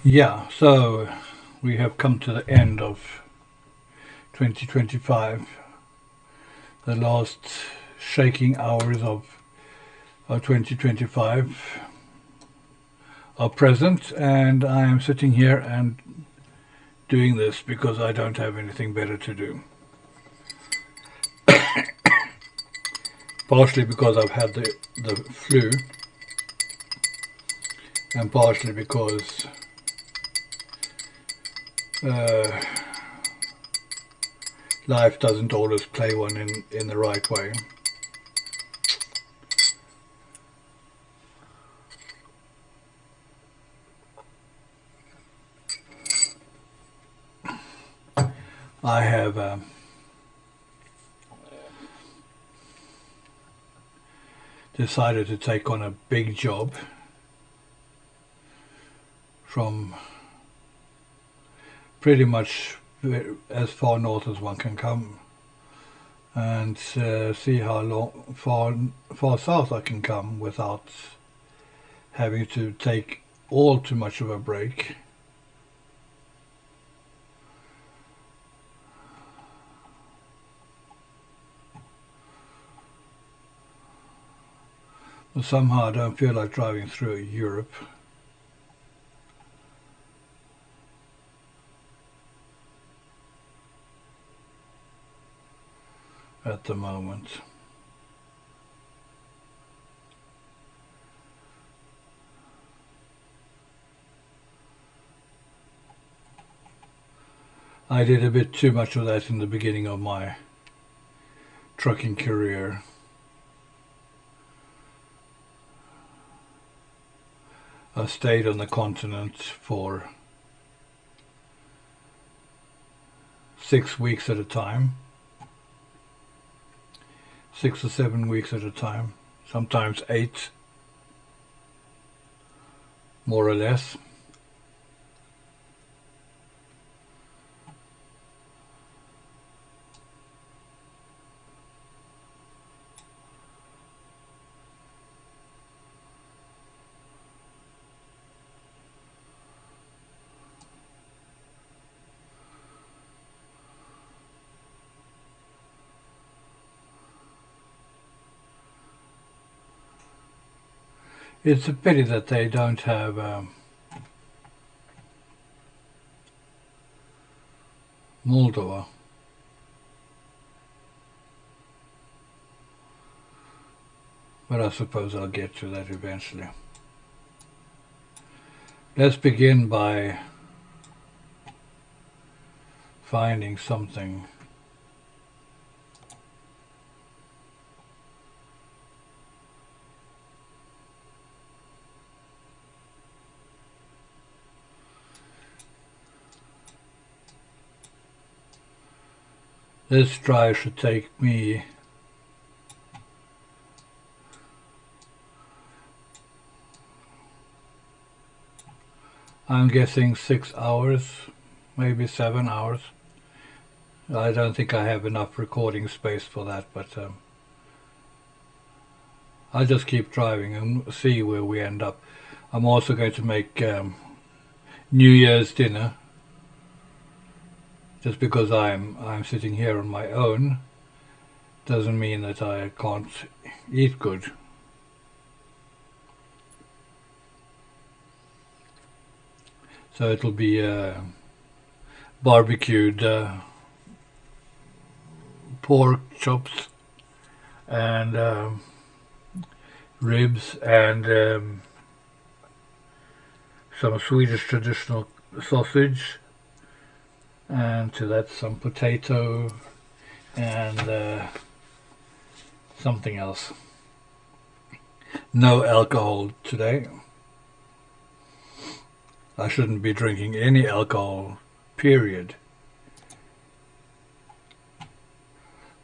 Yeah, so we have come to the end of 2025. The last shaking hours of 2025 are present, and I am sitting here and doing this because I don't have anything better to do. Partially because I've had the flu, and partially because uh, life doesn't always play one in the right way. I have decided to take on a big job from pretty much as far north as one can come, and see how far south I can come without having to take all too much of a break. But somehow I don't feel like driving through Europe. At the moment. I did a bit too much of that in the beginning of my trucking career. I stayed on the continent for 6 weeks at a time. 6 or 7 weeks at a time. Sometimes 8, more or less. It's a pity that they don't have Moldova. But I suppose I'll get to that eventually. Let's begin by finding something. This drive should take me I'm guessing 6 hours, maybe 7 hours. I don't think I have enough recording space for that, but I'll just keep driving and see where we end up. I'm also going to make New Year's dinner. Just because I'm sitting here on my own doesn't mean that I can't eat good. So it'll be barbecued pork chops and ribs and some Swedish traditional sausage, and to that some potato and something else. No alcohol today. I shouldn't be drinking any alcohol, period,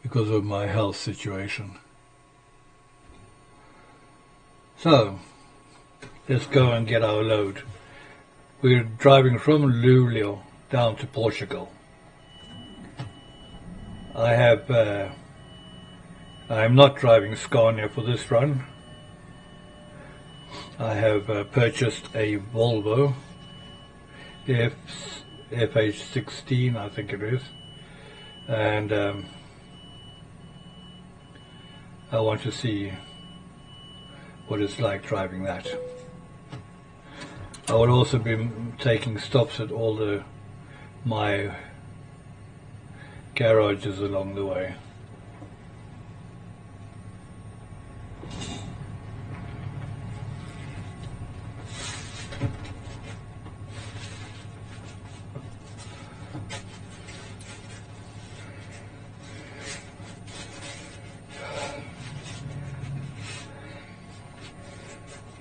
because of my health situation. So, let's go and get our load. We're driving from Luleå down to Portugal. I'm not driving Scania for this run. I have purchased a Volvo FH16, I think it is, and I want to see what it's like driving that. I would also be taking stops at all my garages along the way.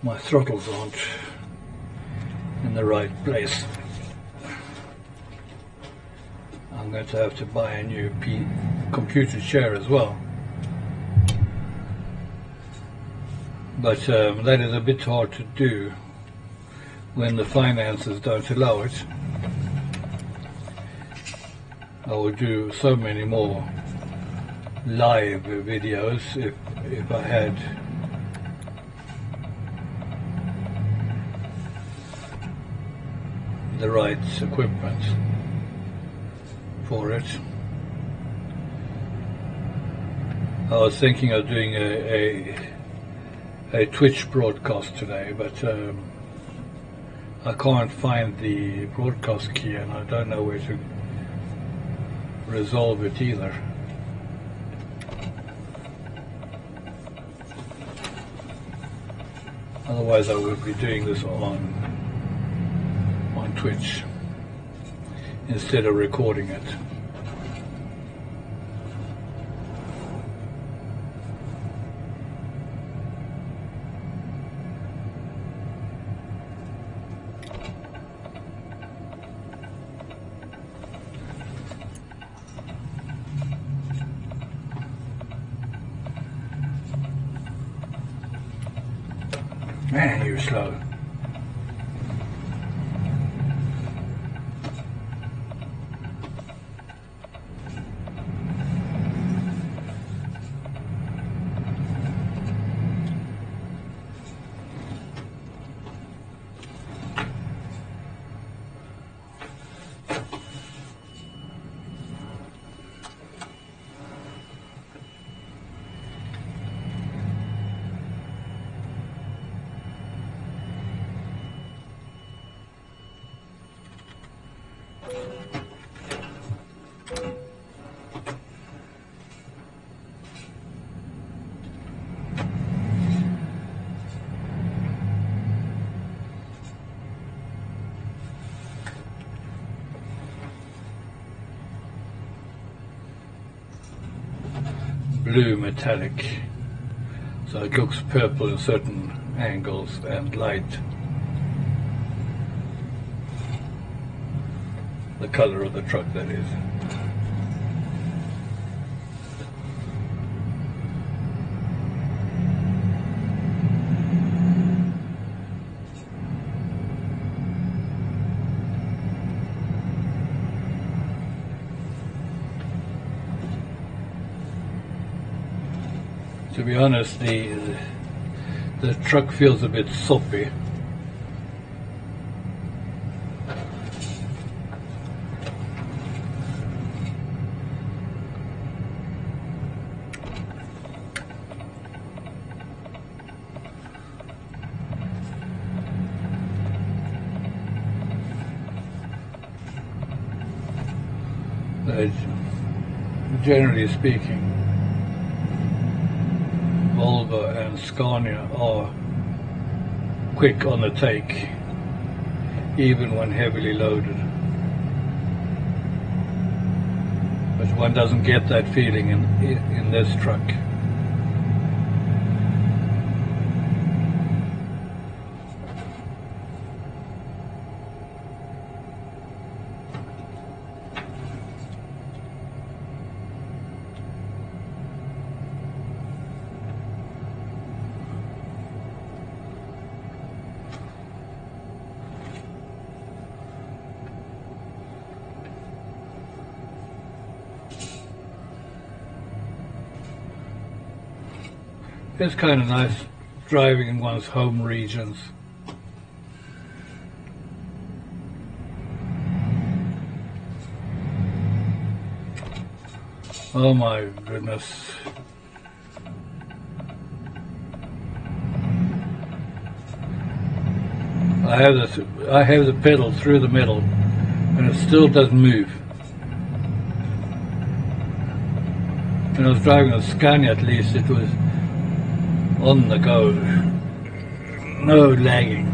My throttles aren't in the right place. I'm going to have to buy a new computer chair as well. But that is a bit hard to do when the finances don't allow it. I would do so many more live videos if I had the right equipment for it. I was thinking of doing a Twitch broadcast today, but I can't find the broadcast key and I don't know where to resolve it either. Otherwise I would be doing this on Twitch instead of recording it. Man, you're slow. Blue metallic, so it looks purple in certain angles and light. The color of the truck, that is. To be honest, the truck feels a bit soppy. Generally speaking, Volvo and Scania are quick on the take, even when heavily loaded. But one doesn't get that feeling in this truck. It's kind of nice driving in one's home regions. Oh my goodness. I have the pedal through the metal and it still doesn't move. When I was driving a Scania, at least it was on the go. No lagging.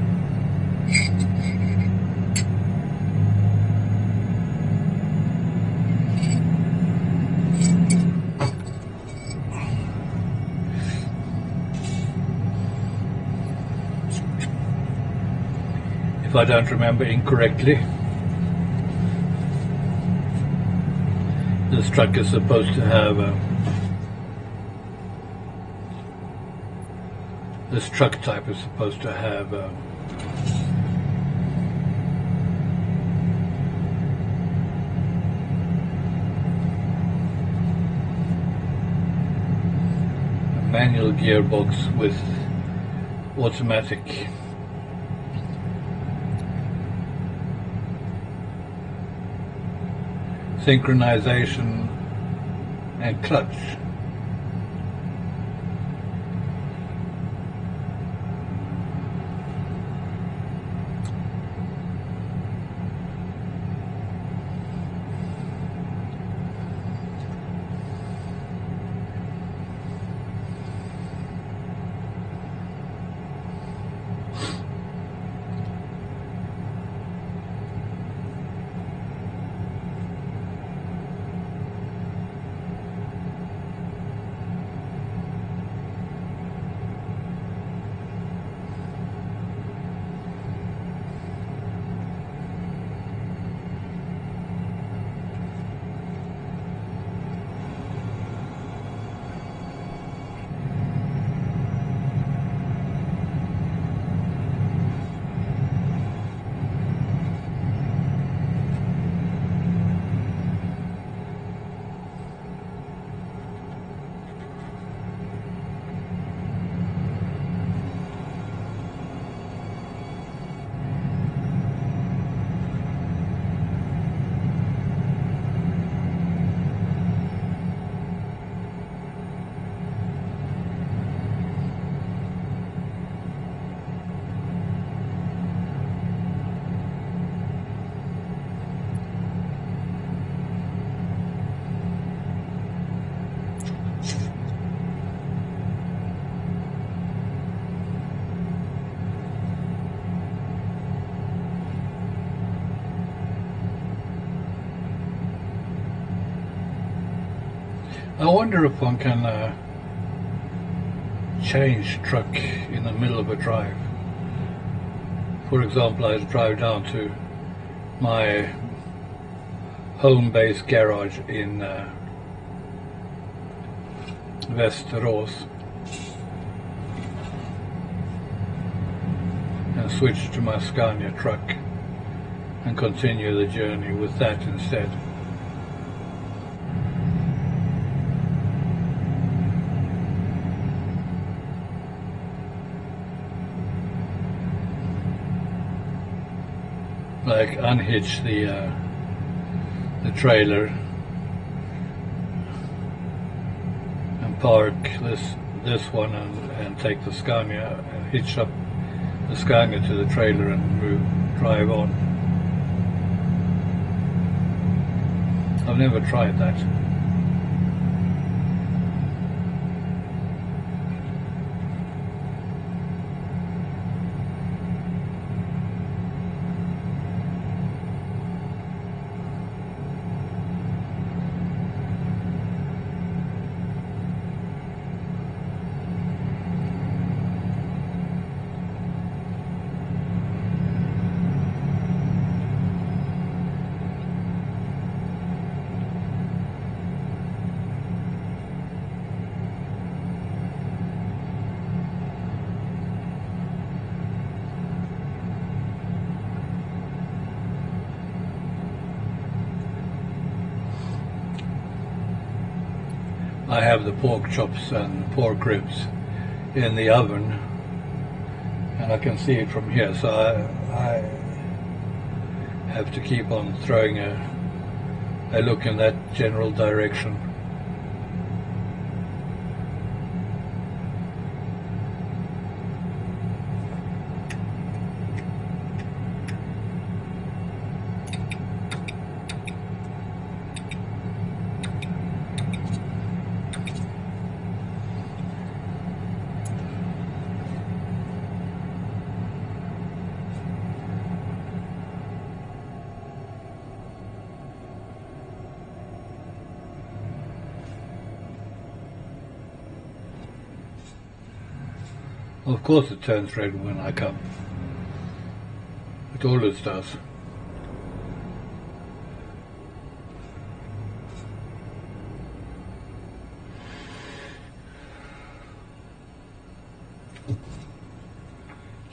If I don't remember incorrectly, this truck is supposed to have this truck type is supposed to have a manual gearbox with automatic. Synchronization and clutch. I wonder if one can change truck in the middle of a drive. For example, I drive down to my home base garage in Västerås and switch to my Scania truck and continue the journey with that instead. Like unhitch the trailer and park this one and take the Scania and hitch up the Scania to the trailer and drive on. I've never tried that. I have the pork chops and pork ribs in the oven and I can see it from here, so I have to keep on throwing a look in that general direction Of course it turns red when I come. It always does.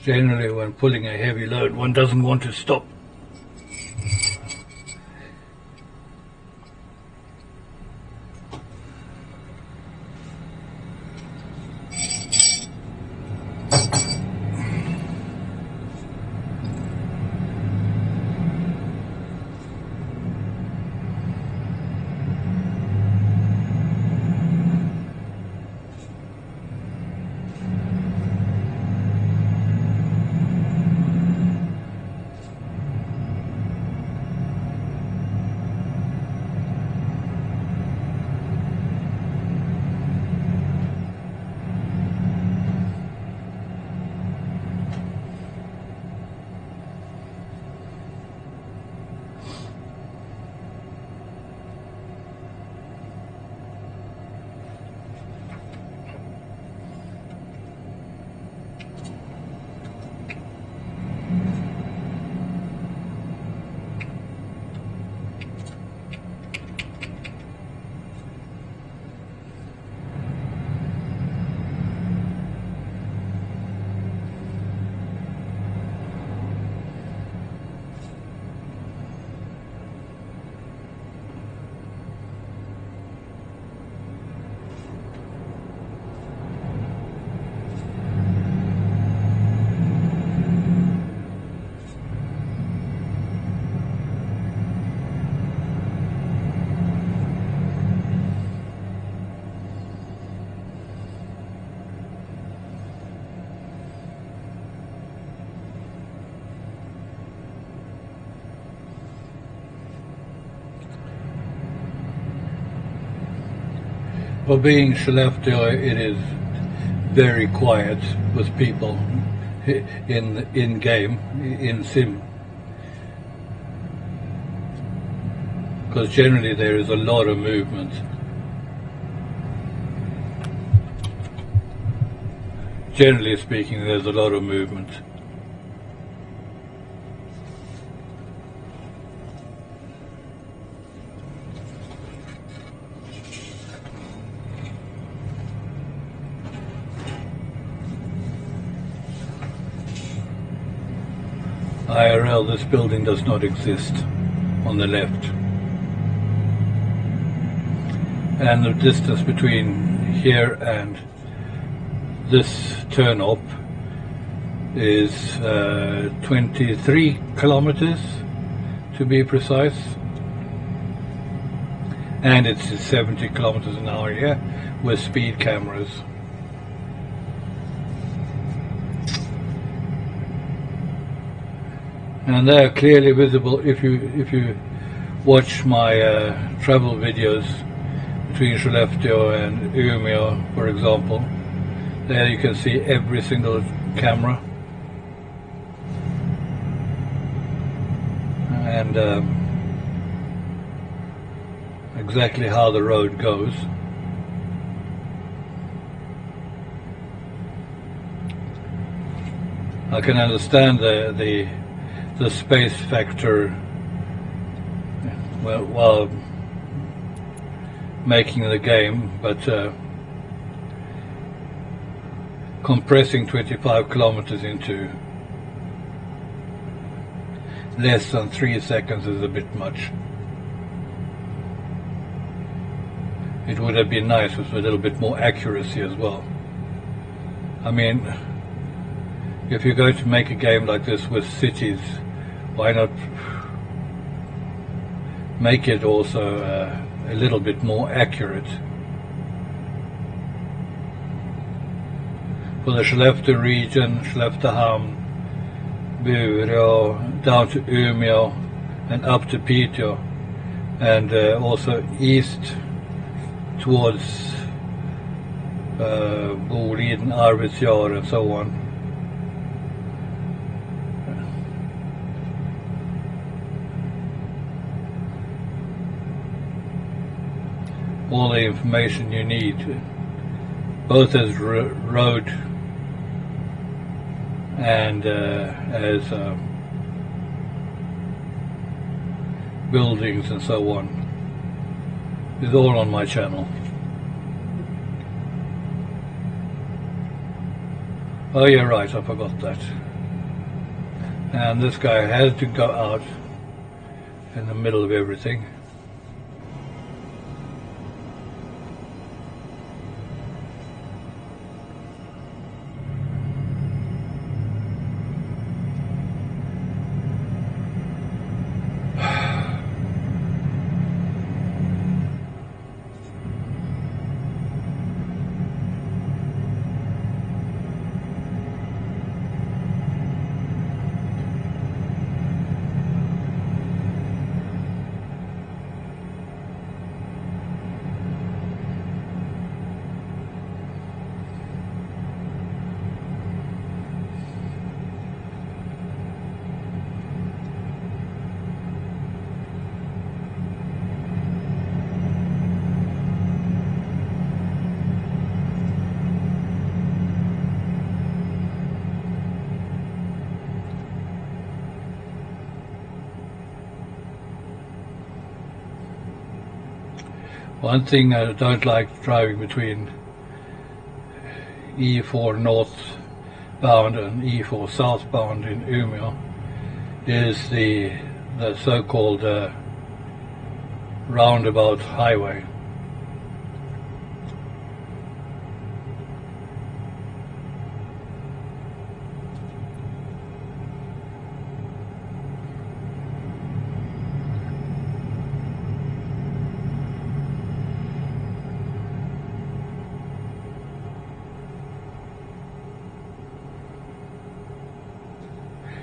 Generally, when pulling a heavy load, one doesn't want to stop. For being Skellefteå, it is very quiet with people in game, in sim. Because generally there is a lot of movement. Generally speaking, there's a lot of movement. IRL, this building does not exist on the left. And the distance between here and this turn up is 23 kilometers to be precise. And it's 70 kilometers an hour here with speed cameras. And they are clearly visible if you watch my travel videos between Skellefteå and Umeå, for example. There you can see every single camera, and exactly how the road goes. I can understand the space factor while making the game, but compressing 25 kilometers into less than 3 seconds is a bit much. It would have been nice with a little bit more accuracy as well. I mean, if you're going to make a game like this with cities, why not make it also a little bit more accurate? For the Skellefteå region, Skelleftehamn, Luleå, down to Umeå and up to Piteå, and also east towards Boliden, Arvidsjaur and so on. All the information you need, both as road and as buildings and so on. It's all on my channel. Oh yeah, right, I forgot that. And this guy had to go out in the middle of everything. One thing I don't like driving between E4 northbound and E4 southbound in Umeå is the so-called roundabout highway.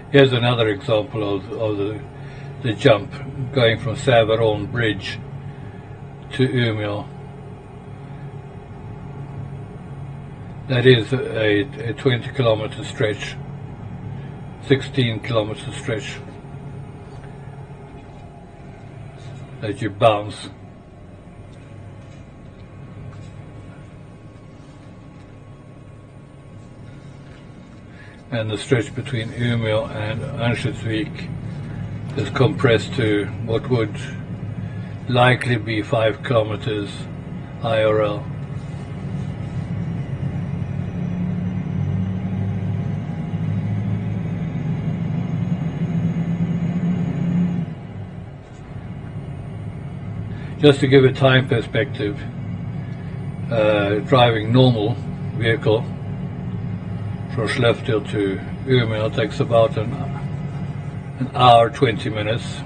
Here's another example of the jump going from Säveån Bridge to Umeå. That is a 20 kilometer stretch, 16 kilometer stretch that you bounce. And the stretch between Umeå and Örnsköldsvik is compressed to what would likely be 5 kilometers IRL. Just to give a time perspective, driving normal vehicle from Skellefteå to Umeå takes about an hour 20 minutes,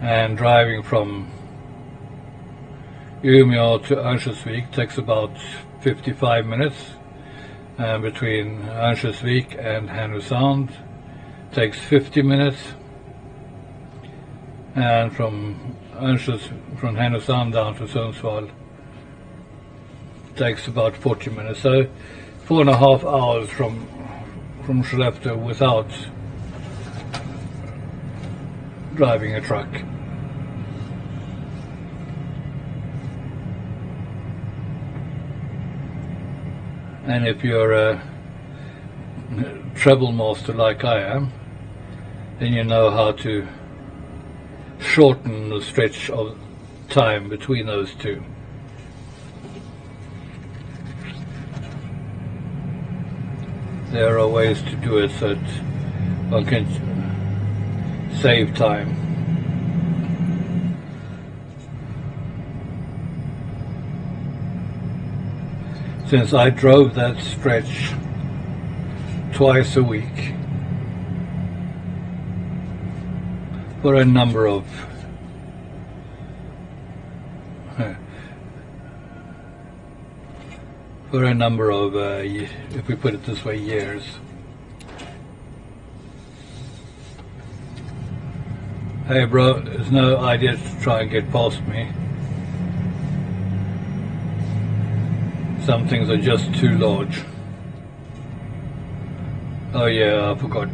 and driving from Umeå to Örnsköldsvik takes about 55 minutes, and between Örnsköldsvik and Härnösand takes 50 minutes, and from Härnösand down to Sundsvall takes about 40 minutes. So 4.5 hours from Skellefteå without driving a truck. And if you're a treble master like I am, then you know how to shorten the stretch of time between those two. There are ways to do it so that one can save time. Since I drove that stretch twice a week for a number of if we put it this way, years. Hey bro, there's no idea to try and get past me. Some things are just too large. Oh yeah, I forgot.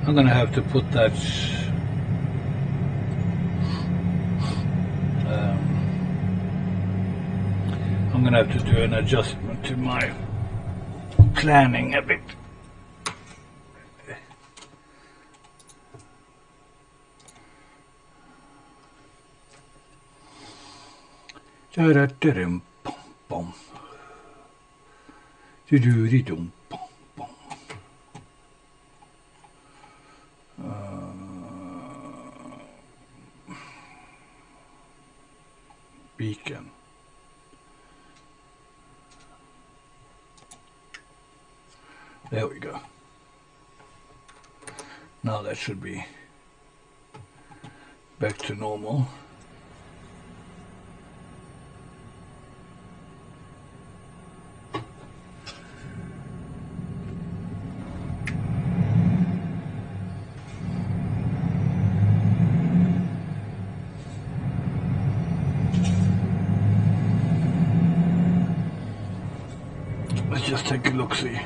I'm gonna have to put that going to have to do an adjustment to my planning a bit. Beacon. There we go. Now that should be back to normal. Let's just take a look-see.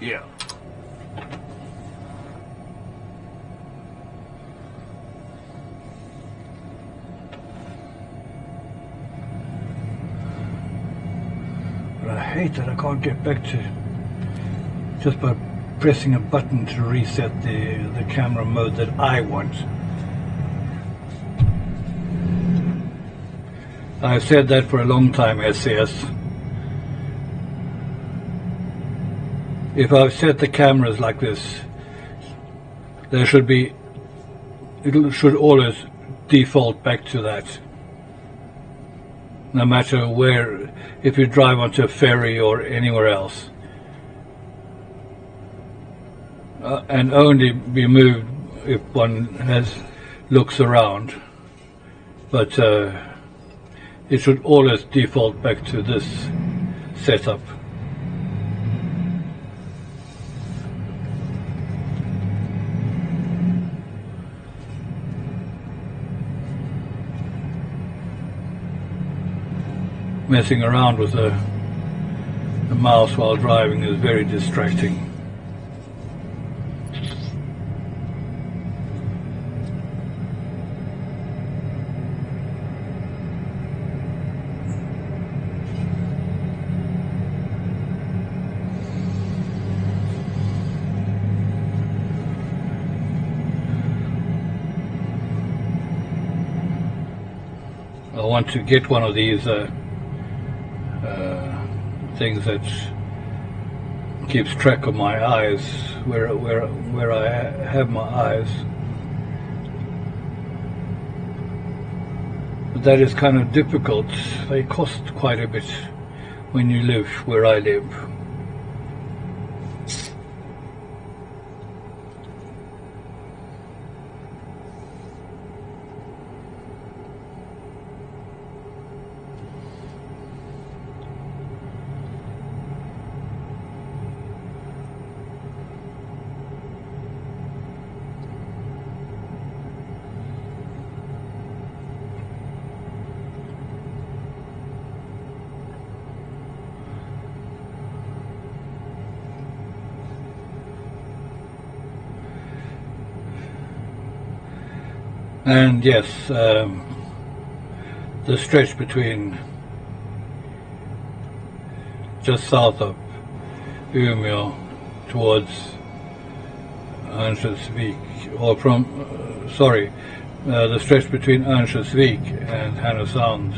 Yeah. But I hate that I can't get back to just by pressing a button to reset the camera mode that I want. I've said that for a long time, SCS. If I've set the cameras like this, there should be, it should always default back to that. No matter where, if you drive onto a ferry or anywhere else. And only be moved if one looks around. But it should always default back to this setup. Messing around with the mouse while driving is very distracting. I want to get one of these things that keeps track of my eyes, where I have my eyes. But that is kind of difficult. They cost quite a bit when you live where I live. And yes, the stretch between just south of Umeå towards Örnsköldsvik, or from, the stretch between Örnsköldsvik and Härnösand.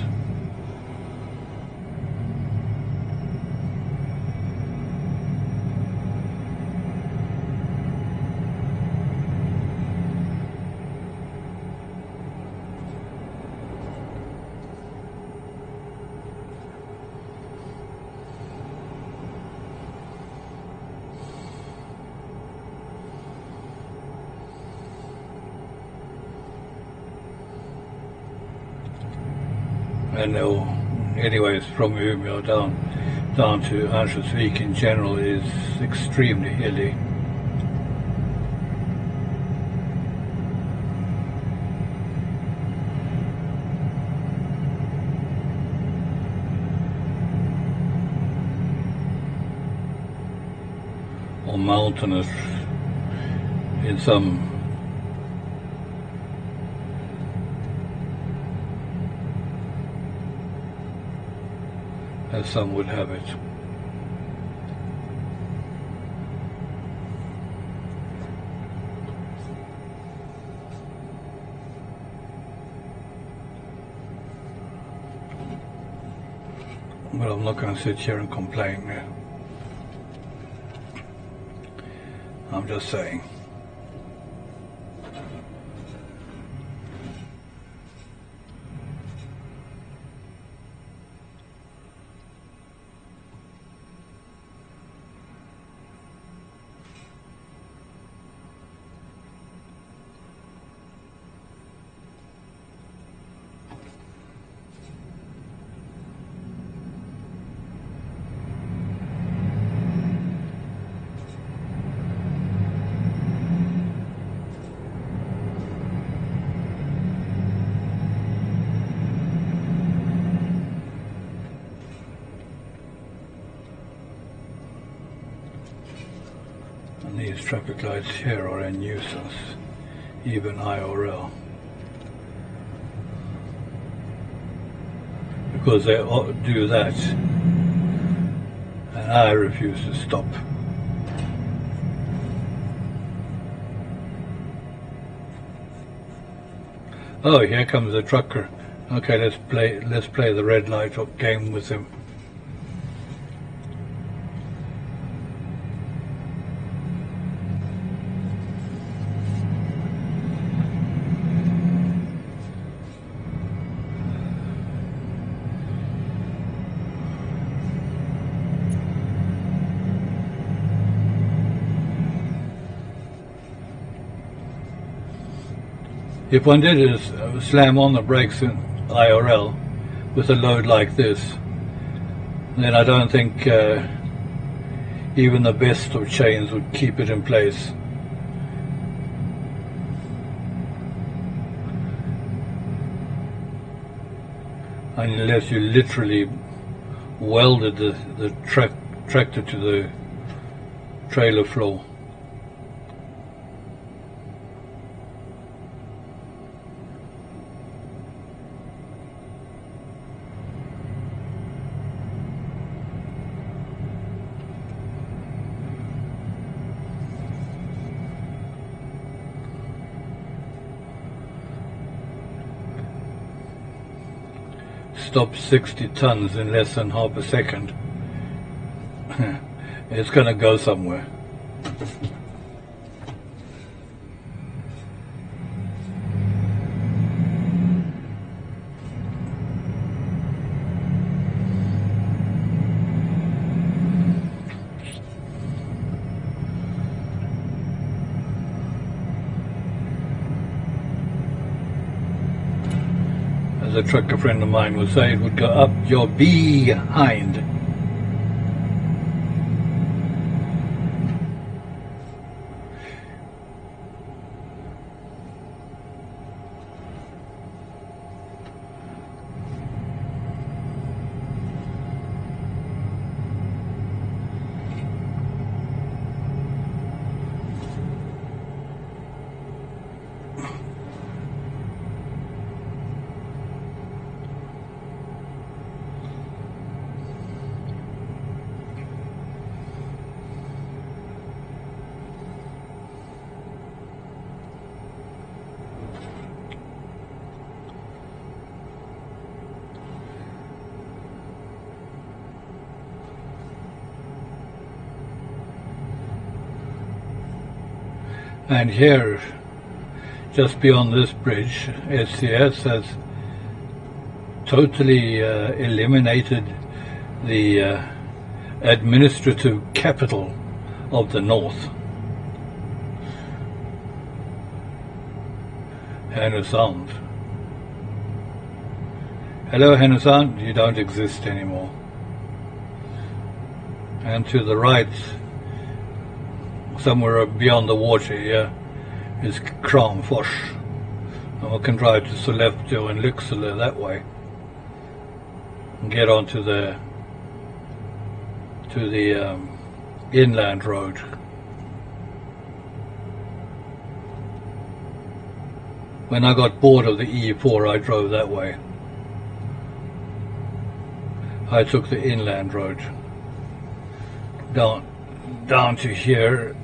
And anyways, from Umeå down to Örnsköldsvik in general is extremely hilly. Or mountainous in some as some would have it. But I'm not going to sit here and complain. I'm just saying. These traffic lights here are a nuisance, even IRL, because they do that and I refuse to stop. Oh, here comes the trucker. Okay, let's play the red light game with him. If one did is slam on the brakes in IRL with a load like this, then I don't think even the best of chains would keep it in place. Unless you literally welded the tractor to the trailer floor. Stop 60 tons in less than half a second. It's going to go somewhere. A trucker friend of mine would say, it would go up your behind. And here, just beyond this bridge, SCS has totally eliminated the administrative capital of the north. Härnösand. Hello Härnösand, you don't exist anymore. And to the right, somewhere beyond the water here, is Kramfors. And we can drive to Sollefteå and Lycksele that way and get onto the inland road. When I got bored of the E4, I drove that way. I took the inland road down to here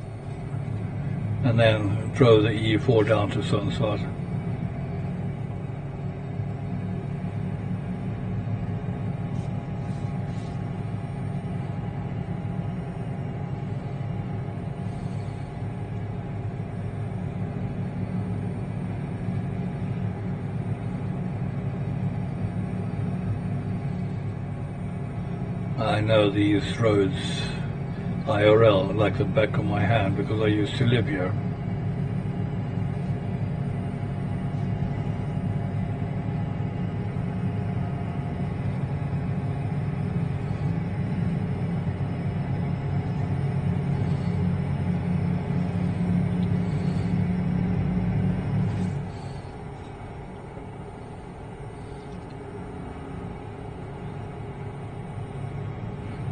and then drove the E4 down to Sundsvall. I know these roads IRL like the back of my hand because I used to live here.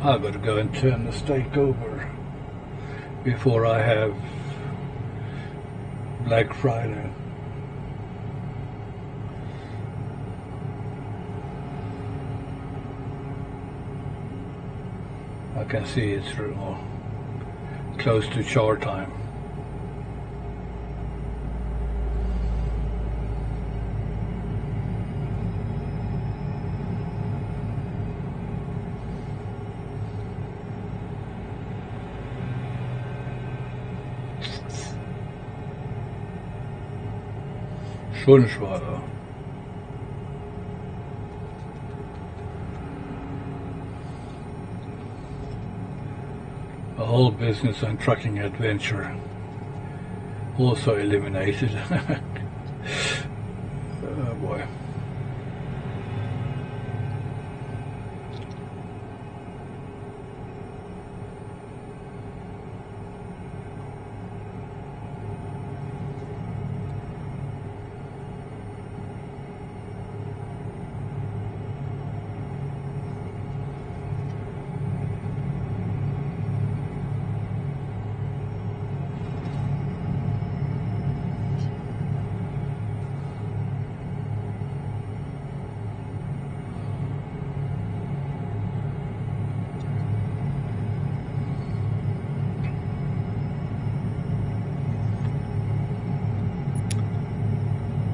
I've got to go and turn the stake over before I have Black Friday. I can see it's close to char time. Sundsvall. A whole business and trucking adventure also eliminated. Oh boy.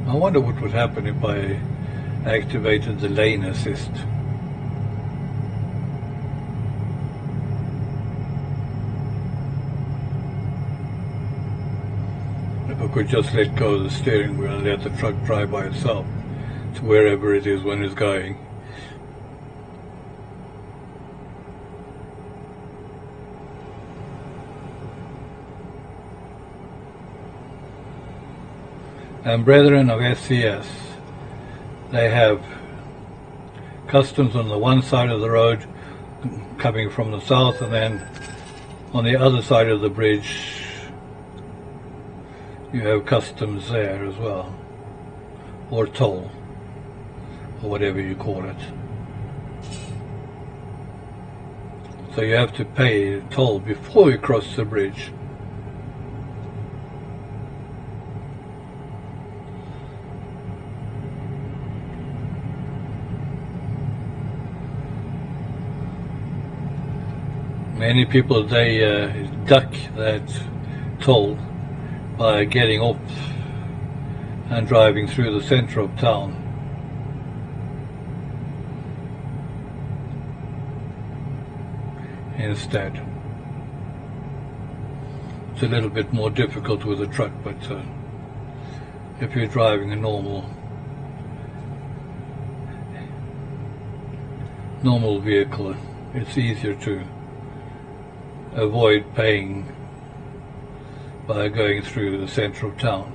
I wonder what would happen if I activated the lane assist. If I could just let go of the steering wheel and let the truck drive by itself to wherever it is when it's going. And brethren of SCS, they have customs on the one side of the road coming from the south, and then on the other side of the bridge you have customs there as well, or toll, or whatever you call it. So you have to pay toll before you cross the bridge. Many people, they duck that toll by getting off and driving through the center of town. Instead. It's a little bit more difficult with a truck, but if you're driving a normal vehicle, it's easier to avoid paying by going through the center of town.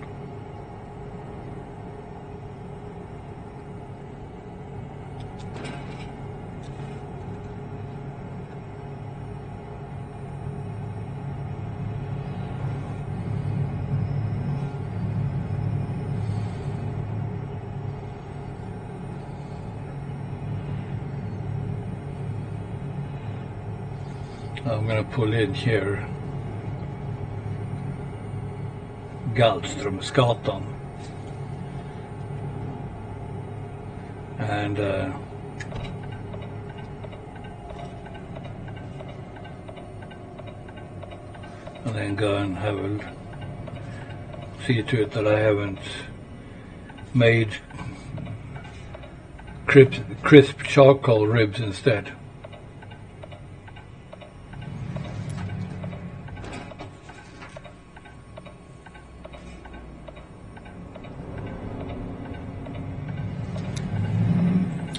I'm going to pull in here, Galtströmsgatan, and and then go and have a see to it that I haven't made crisp charcoal ribs instead.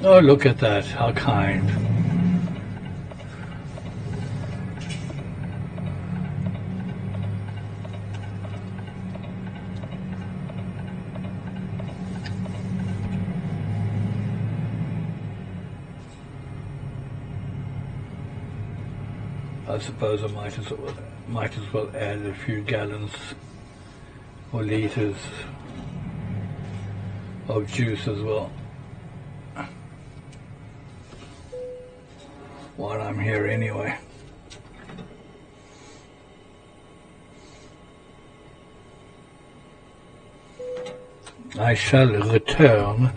Oh, look at that, how kind. I suppose I might as well add a few gallons or liters of juice as well while I'm here anyway. I shall return.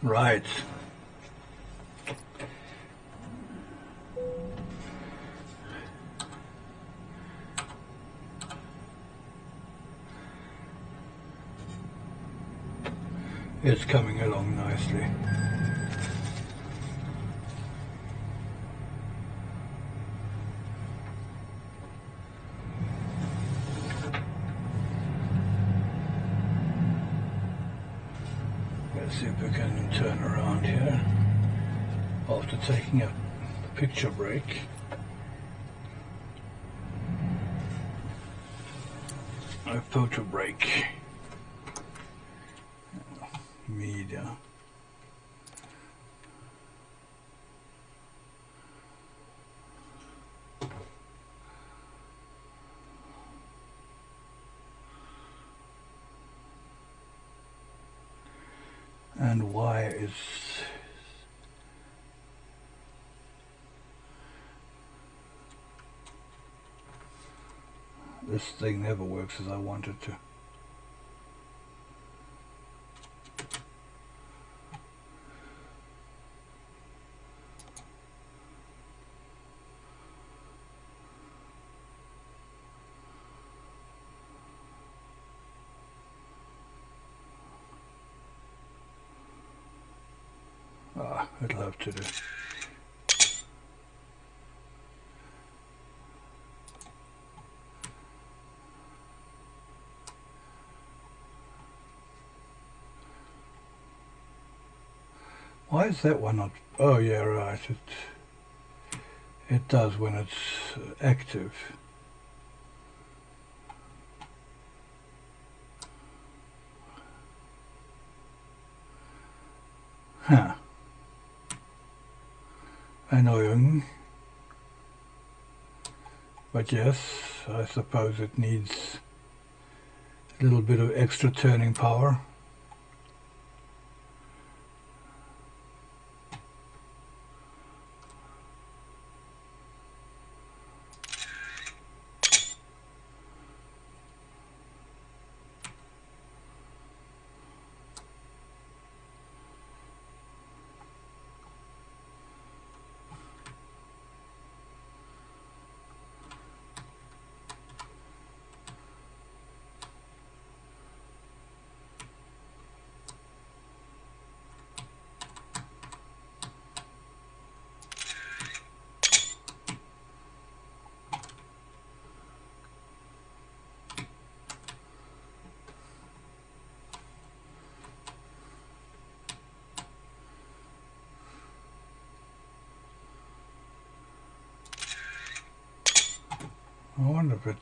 Right. It's coming along nicely. Let's see if we can turn around here after taking a picture break. A photo break. Media. And why is this thing never works as I want it to? It'll have to do. Why is that one not? Oh yeah, right. It does when it's active. Huh. Annoying. But yes, I suppose it needs a little bit of extra turning power. I wonder if it...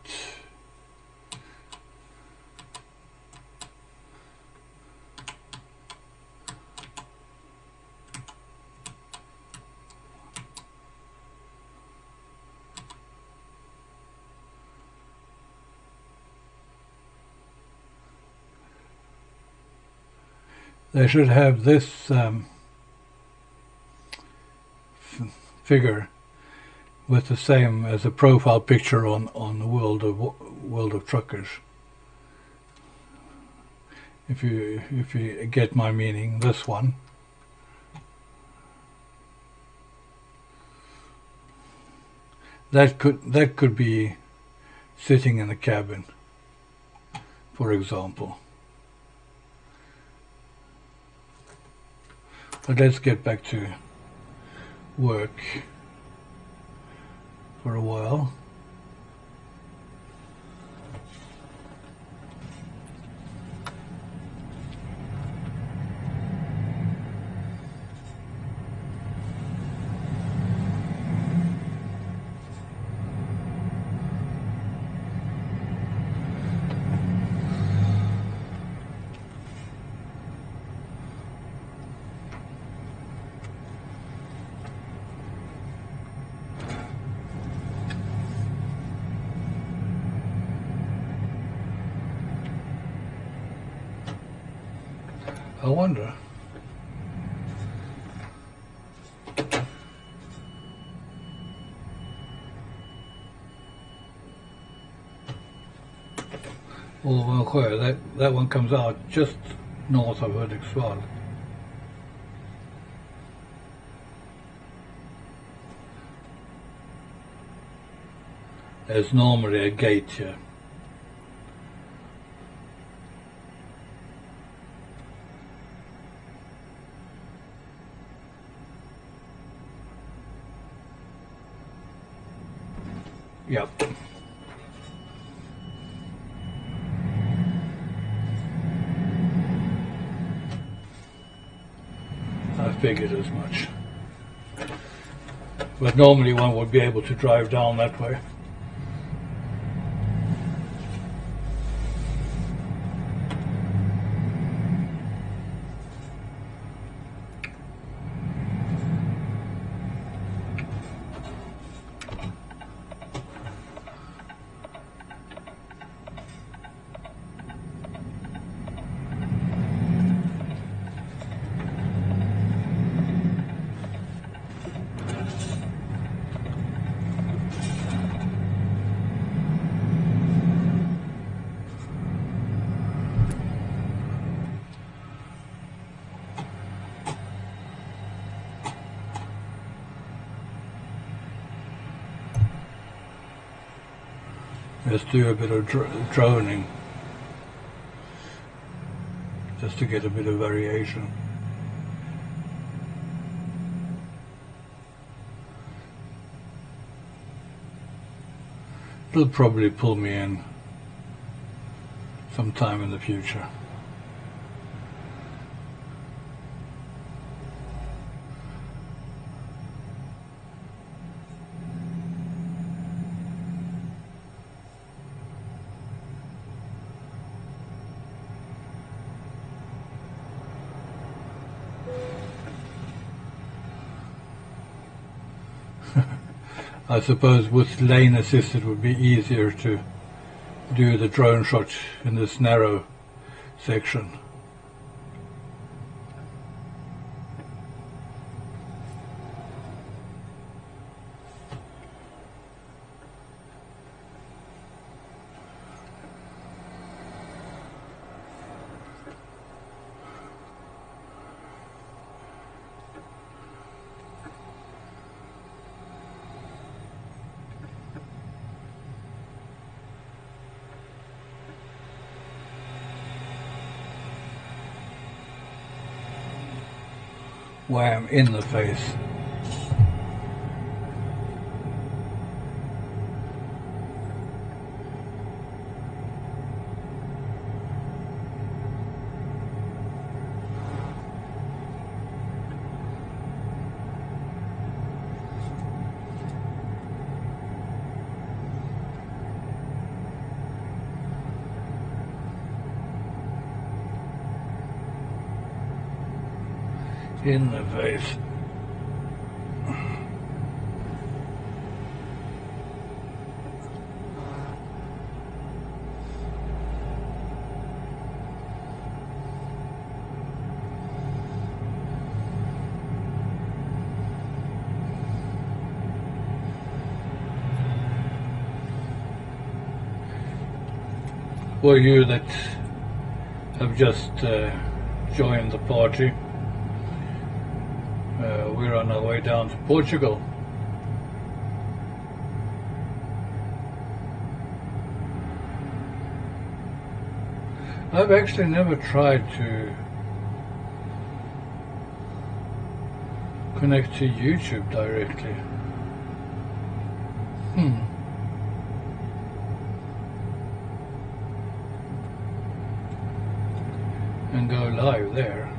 They should have this figure with the same as a profile picture on the World of Truckers. if you get my meaning. This one. That could be sitting in the cabin, for example. But let's get back to work for a while. I wonder. Ovansjö, that one comes out just north of Hudiksvall. There's normally a gate here. Yep. I figured as much. But normally one would be able to drive down that way. Let's do a bit of droning, just to get a bit of variation. It'll probably pull me in sometime in the future. I suppose with lane assist it would be easier to do the drone shot in this narrow section. Wham, in the face. In the face. For you that have just joined the party. We're on our way down to Portugal. I've actually never tried to connect to YouTube directly. And go live there.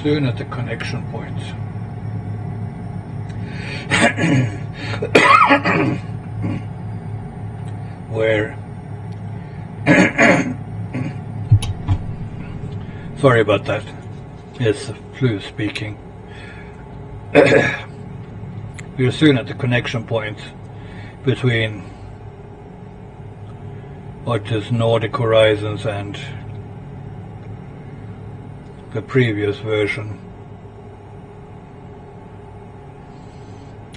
Soon at the connection point. Where sorry about that. It's the flu speaking. We're soon at the connection point between what is Nordic Horizons and the previous version.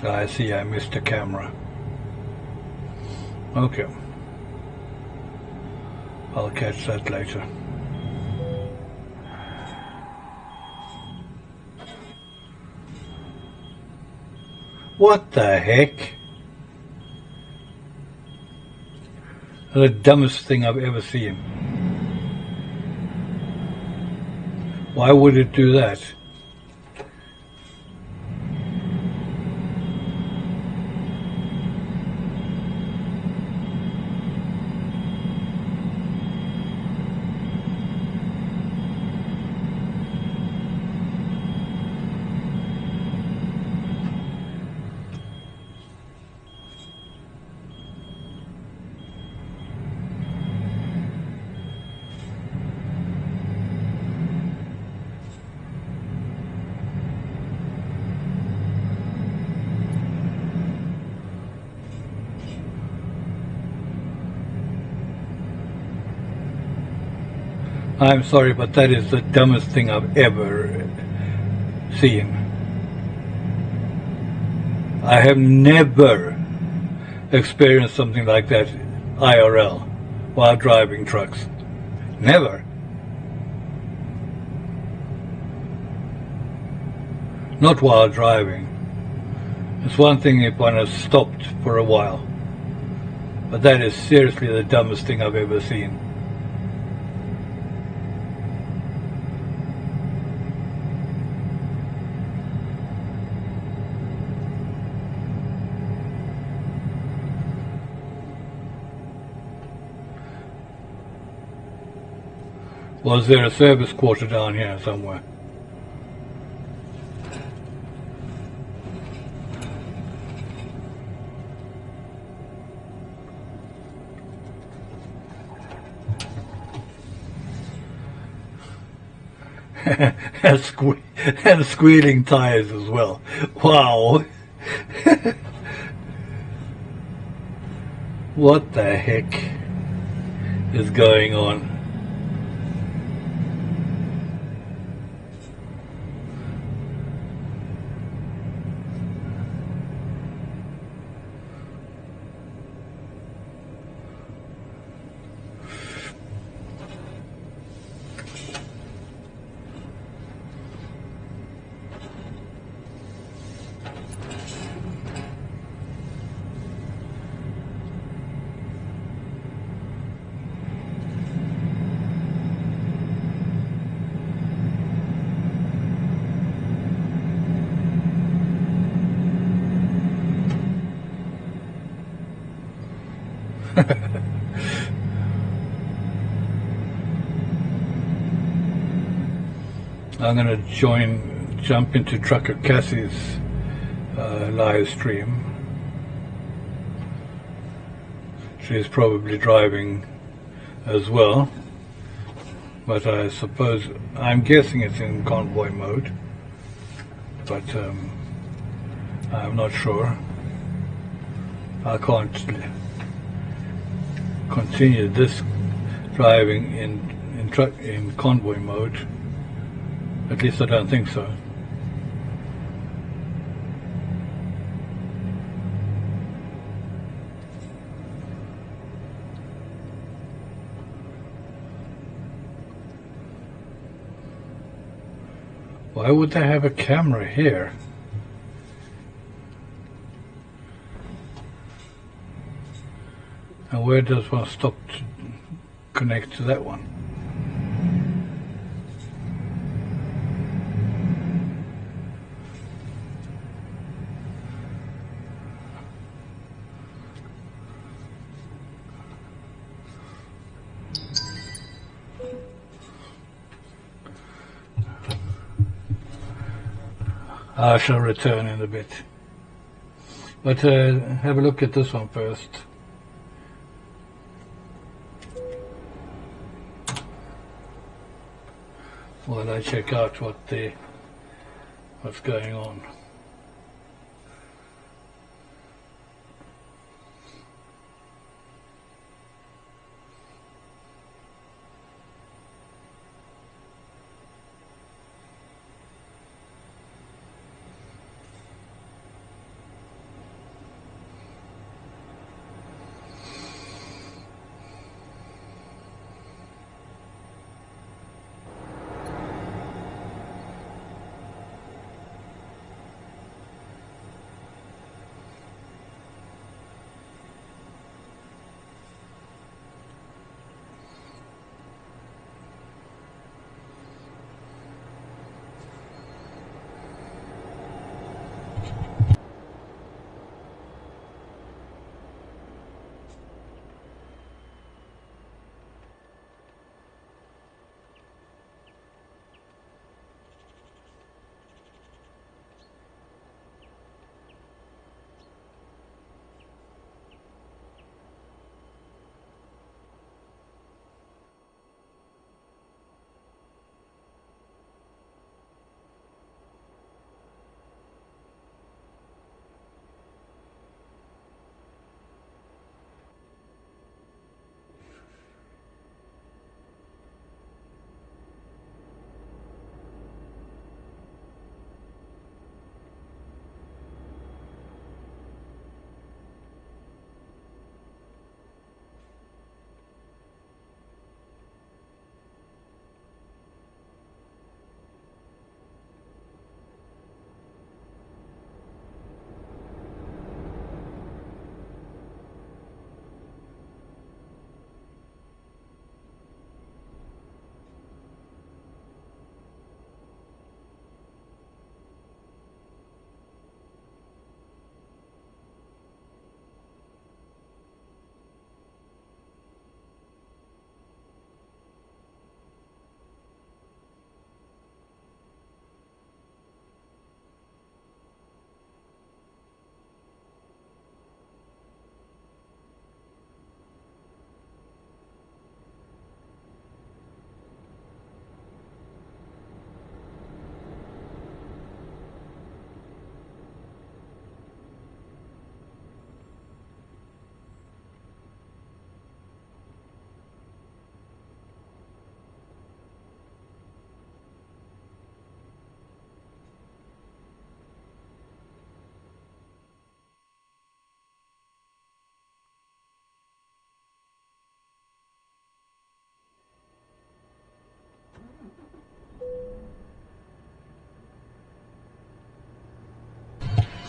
I see I missed the camera. Okay. I'll catch that later. What the heck? The dumbest thing I've ever seen. Why would it do that? I'm sorry, but that is the dumbest thing I've ever seen. I have never experienced something like that IRL while driving trucks. Never. Not while driving. It's one thing if one has stopped for a while, but that is seriously the dumbest thing I've ever seen. Was there a service quarter down here somewhere? and squealing tires as well. Wow. What the heck is going on? I'm going to jump into Trucker Cassie's live stream. She's probably driving as well, but I suppose, I'm guessing it's in convoy mode, but I'm not sure. I can't continue this driving in convoy mode. At least I don't think so. Why would they have a camera here? And where does one stop to connect to that one? I shall return in a bit. But have a look at this one first. While I check out what's going on.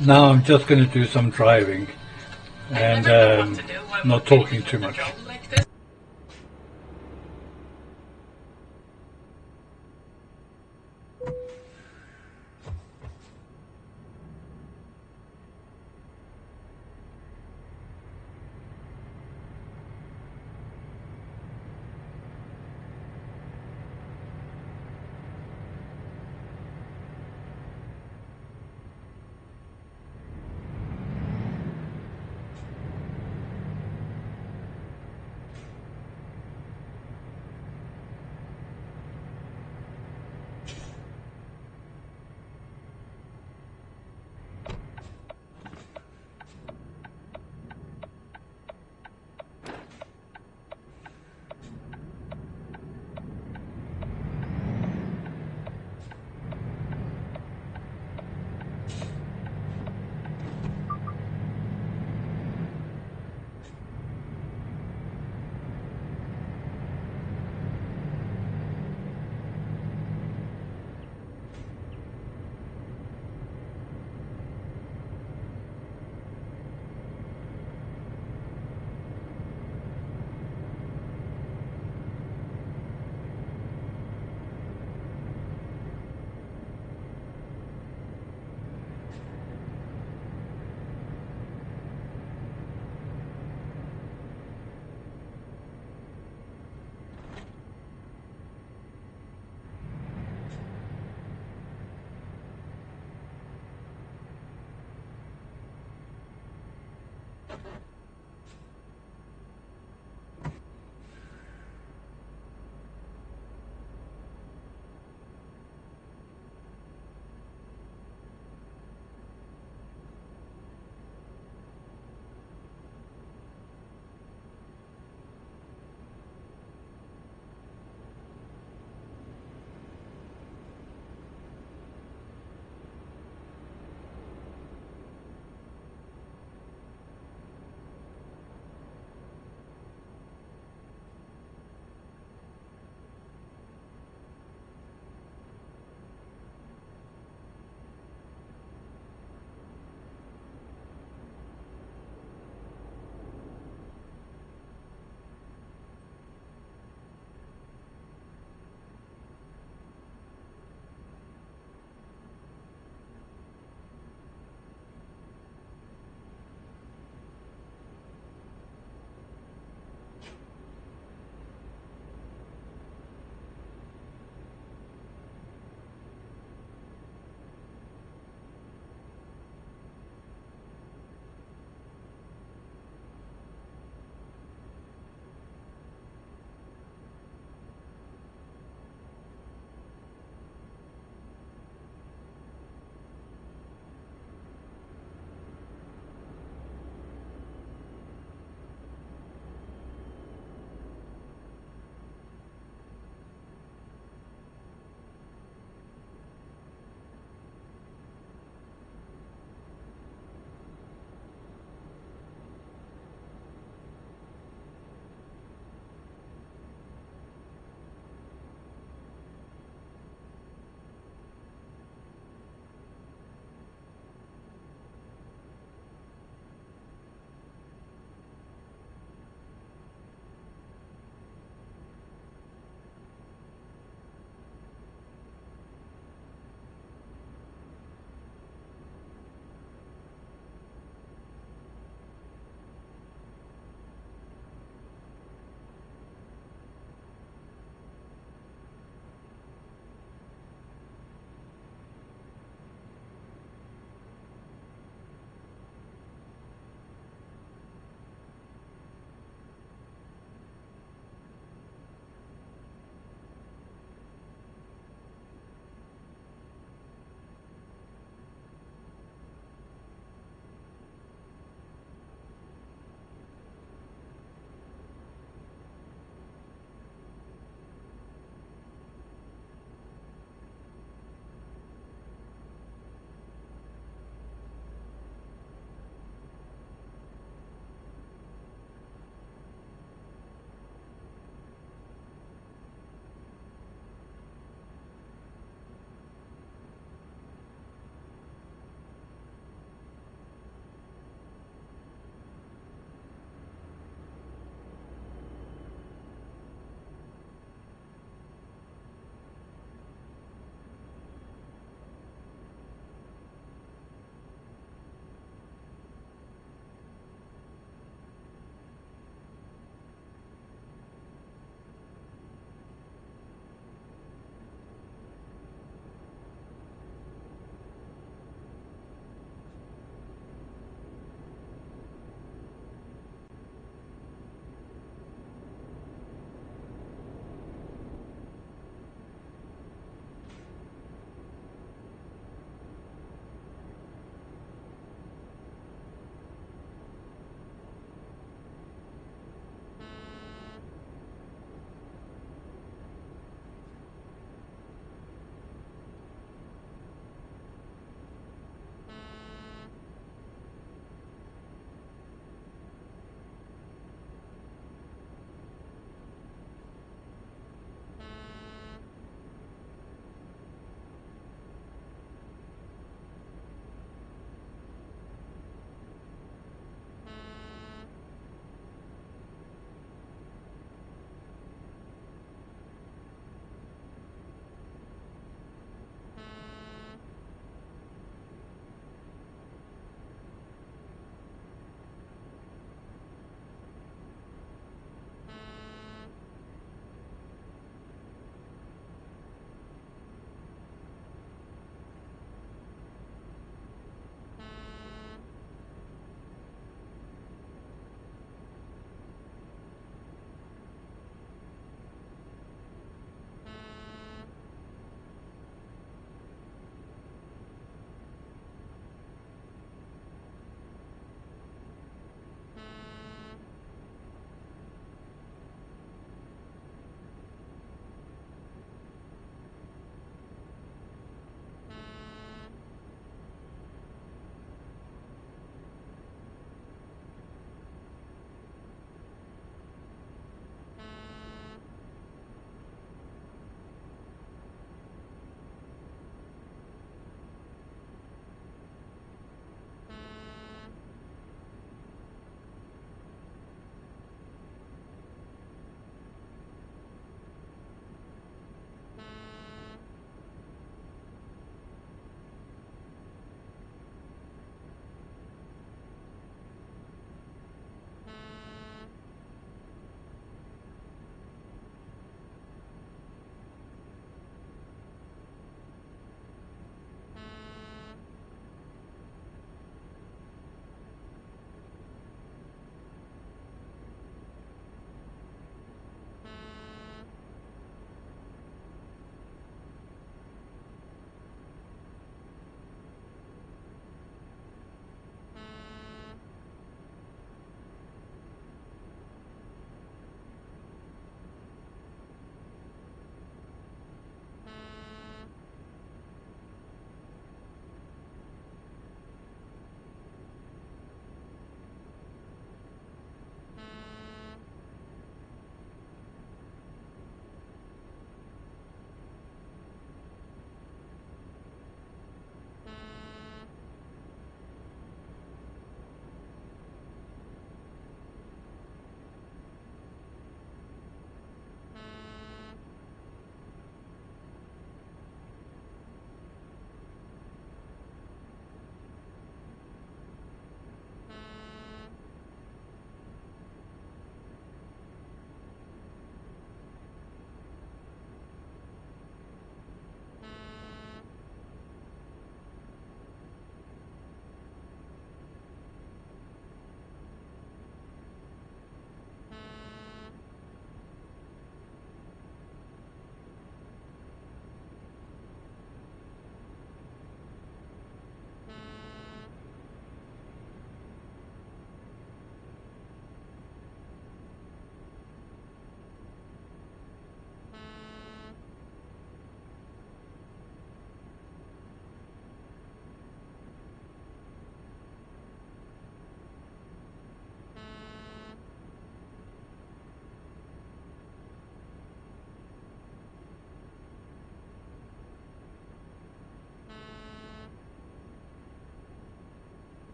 Now I'm just going to do some driving and not talking too much.